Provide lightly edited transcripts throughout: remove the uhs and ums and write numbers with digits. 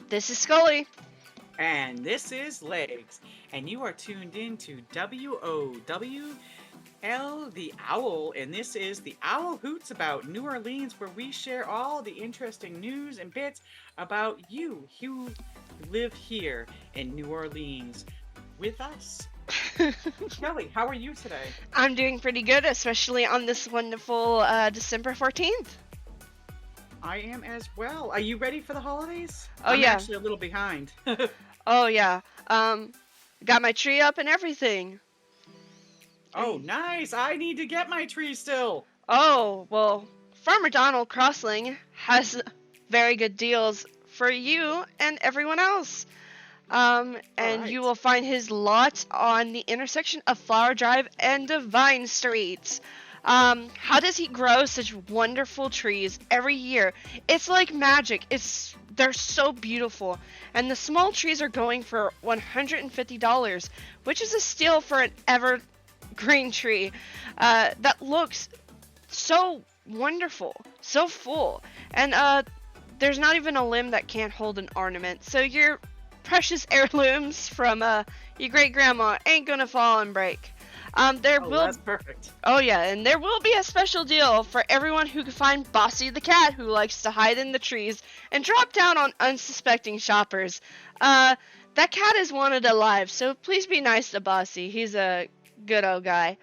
This is Skully. And this is Legs. And you are tuned in to WOWL the Owl. And this is the Owl Hoots about New Orleans, where we share all the interesting news and bits about you who live here in New Orleans with us. Kelly, how are you today? I'm doing pretty good, especially on this wonderful December 14th. I am as well. Are you ready for the holidays? Oh, I'm yeah. actually a little behind. Oh, yeah. Got my tree up and everything. Oh, nice. I need to get my tree still. Oh, well, Farmer Donald Crossling has very good deals for you and everyone else. And right. You will find his lot on the intersection of Flower Drive and Divine Streets. How does he grow such wonderful trees every year? It's like magic. They're so beautiful. And the small trees are going for $150, which is a steal for an evergreen tree that looks so wonderful, so full. And there's not even a limb that can't hold an ornament. So your precious heirlooms from your great grandma ain't gonna fall and break. That's perfect. Oh yeah, and there will be a special deal for everyone who can find Bossy the cat, who likes to hide in the trees and drop down on unsuspecting shoppers. That cat is wanted alive, so please be nice to Bossy. He's a good old guy.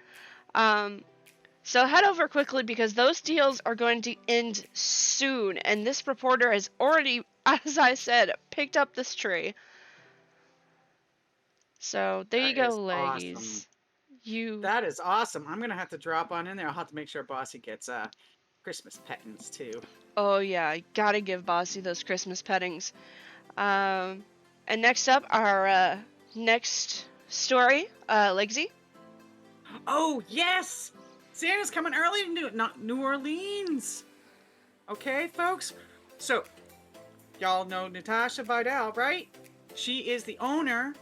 So head over quickly because those deals are going to end soon, and this reporter has already, as I said, picked up this tree. So there you go, ladies. Awesome. That is awesome. I'm gonna have to drop on in there. I'll have to make sure Bossy gets Christmas pettings too. Oh yeah, gotta give Bossy those Christmas pettings. And next up, our next story, Legsy. Oh yes, Santa's coming early to New Orleans. Okay, folks. So y'all know Natasha Vidal, right? She is the owner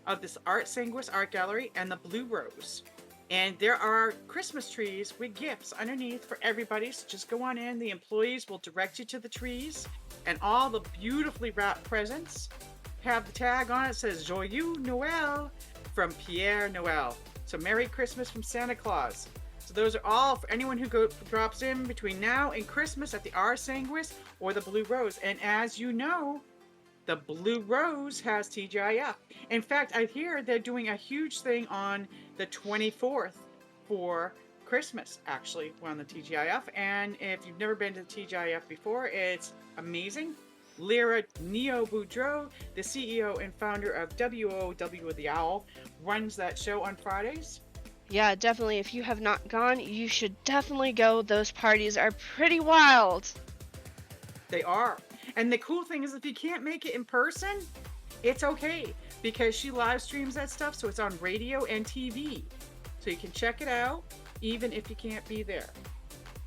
of this Art Sanguis Art Gallery and the Blue Rose. And there are Christmas trees with gifts underneath for everybody. So just go on in. The employees will direct you to the trees. And all the beautifully wrapped presents have the tag on it that says Joyeux Noël from Pierre Noël. So Merry Christmas from Santa Claus. So those are all for anyone who drops in between now and Christmas at the Art Sanguis or the Blue Rose. And as you know, the Blue Rose has TGIF. In fact, I hear they're doing a huge thing on the 24th for Christmas, actually, on the TGIF. And if you've never been to the TGIF before, it's amazing. Lyra Neo-Boudreau, the CEO and founder of WOWL the Owl, runs that show on Fridays. Yeah, definitely. If you have not gone, you should definitely go. Those parties are pretty wild. They are. And the cool thing is, if you can't make it in person, it's okay, because she live streams that stuff, so it's on radio and TV. So you can check it out, even if you can't be there.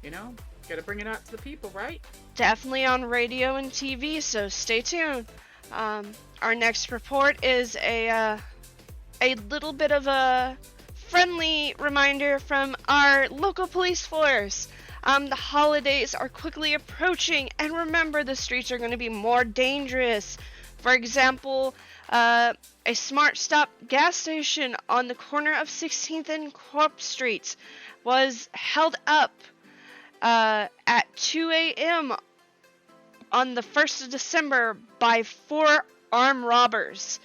You know, gotta bring it out to the people, right? Definitely on radio and TV, so stay tuned. Our next report is a little bit of a friendly reminder from our local police force. The holidays are quickly approaching, and remember, the streets are going to be more dangerous. For example, a Smart Stop gas station on the corner of 16th and Corp Streets was held up at 2 a.m. on the 1st of December by 4 armed robbers.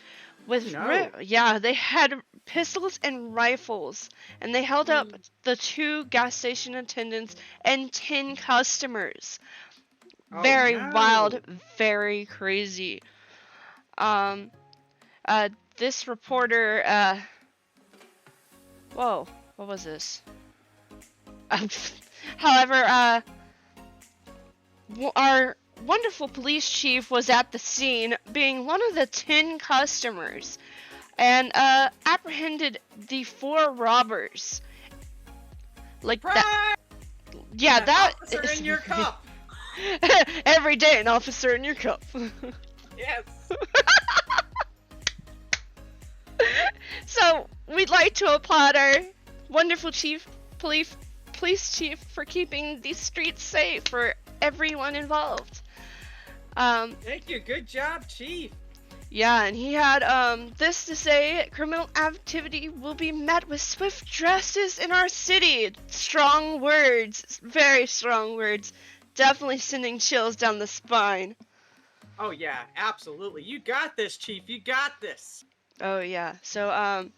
They had pistols and rifles, and they held up the 2 gas station attendants and 10 customers. Very wild, very crazy. This reporter, whoa, what was this? However, our wonderful police chief was at the scene, being one of the 10 customers, and apprehended the 4 robbers. Like that. Yeah, that officer in your cup. Every day, an officer in your cup. Yes. So we'd like to applaud our wonderful police chief for keeping these streets safe for everyone involved. Thank you. Good job, Chief. Yeah, and he had this to say: criminal activity will be met with swift justice in our city. Strong words, very strong words. Definitely sending chills down the spine. Oh yeah, absolutely. You got this, Chief. You got this. Oh yeah. So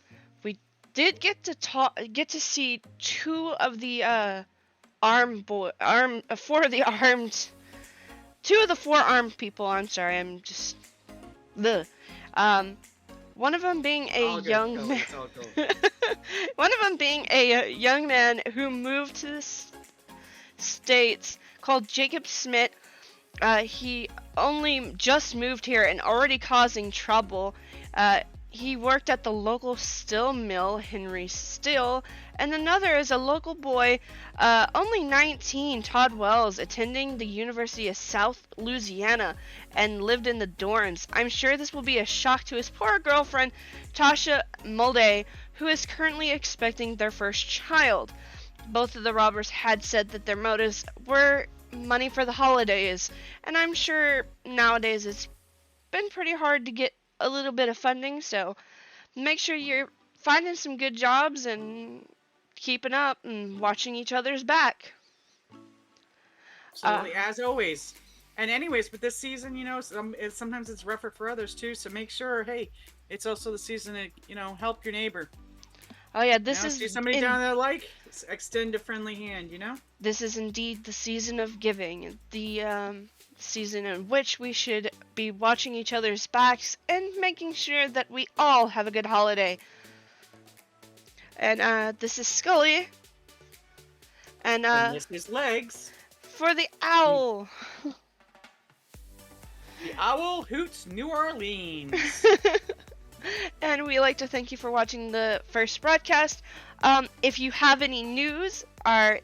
we did get to see two of the four of the armed, two of the four armed people. I'm sorry, I'm just the one of them being a All good, young Skully, man. it's all cool. One of them being a young man who moved to the States called Jacob Smith. He only just moved here and already causing trouble. He worked at the local steel mill, Henry Steel, and another is a local boy, only 19, Todd Wells, attending the University of South Louisiana and lived in the dorms. I'm sure this will be a shock to his poor girlfriend, Tasha Mulday, who is currently expecting their first child. Both of the robbers had said that their motives were money for the holidays, and I'm sure nowadays it's been pretty hard to get a little bit of funding, so make sure you're finding some good jobs and keeping up and watching each other's back. Absolutely, as always. And anyways, but this season, sometimes it's rougher for others too. So make sure, hey, it's also the season to, help your neighbor. Oh yeah, this You know, is see somebody down there extend a friendly hand. This is indeed the season of giving, the season in which we should be watching each other's backs and making sure that we all have a good holiday. And this is Skully. And this is Legs. for the owl. The owl hoots New Orleans. And we like to thank you for watching the first broadcast. If you have any news or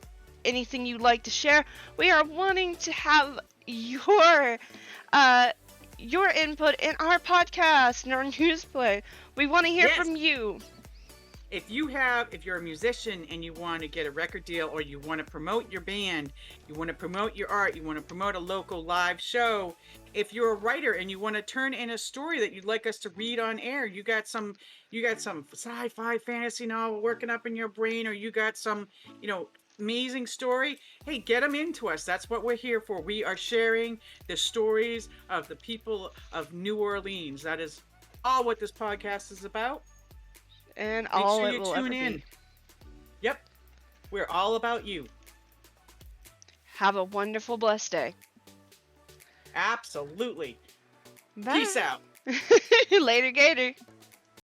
anything you'd like to share, we are wanting to have your input in our podcast and our news play. We want to hear from you. If you're a musician and you want to get a record deal, or you want to promote your band, you want to promote your art, you want to promote a local live show, if you're a writer and you want to turn in a story that you'd like us to read on air, you got some sci-fi fantasy novel working up in your brain, or you got some, amazing story, hey, get them into us. That's what we're here for. We are sharing the stories of the people of New Orleans. That is all what this podcast is about. And Make all sure it you will tune ever in. be. Yep. We're all about you. Have a wonderful, blessed day. Absolutely. Bye. Peace out. Later, Gator.